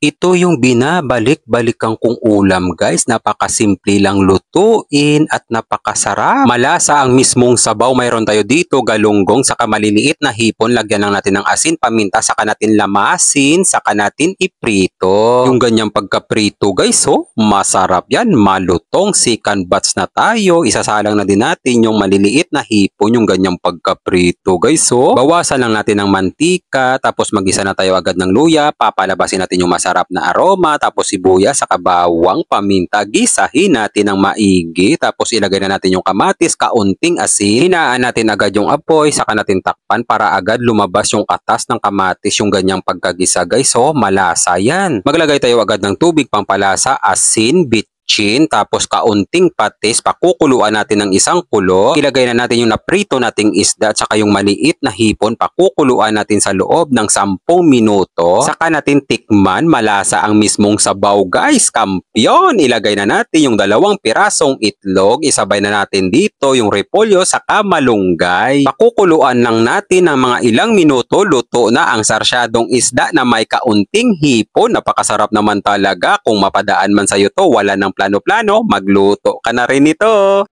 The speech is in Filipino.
Ito yung binabalik-balikan kong ulam guys. Napakasimple lang lutuin at napakasarap. Malasa ang mismong sabaw. Mayroon tayo dito galunggong saka maliliit na hipon. Lagyan lang natin ng asin, paminta, saka natin lamasin, saka natin iprito. Yung ganyang pagkaprito guys, oh, masarap yan. Malutong, second batch na tayo. Isasalang na din natin yung maliliit na hipon, yung ganyang pagkaprito guys, oh. Bawasan lang natin ng mantika, tapos magisa na tayo agad ng luya. Papalabasin natin yung masarap na aroma, tapos sibuyas, saka bawang, paminta, gisahin natin ng maigi, tapos ilagay na natin yung kamatis, kaunting asin, hinaan natin agad yung apoy, saka natin takpan para agad lumabas yung katas ng kamatis, yung ganyang pagkagisa guys, so malasa yan. Maglagay tayo agad ng tubig pampalasa, asin, bitchin, tapos kaunting patis, pakukuluan natin ng isang kulo, ilagay na natin yung naprito nating isda, at saka yung maliit na hipon, pakukuluan natin sa loob ng 10 minuto, saka natin tikman. Malasa ang mismong sabaw guys, kampyon. Ilagay na natin yung 2 pirasong itlog, isabay na natin dito yung repolyo saka malunggay, pakukuluan lang natin ng mga ilang minuto, luto na ang sarsyadong isda na may kaunting hipon. Napakasarap naman talaga. Kung mapadaan man sa'yo to, wala ng plano-plano, magluto ka na rin ito.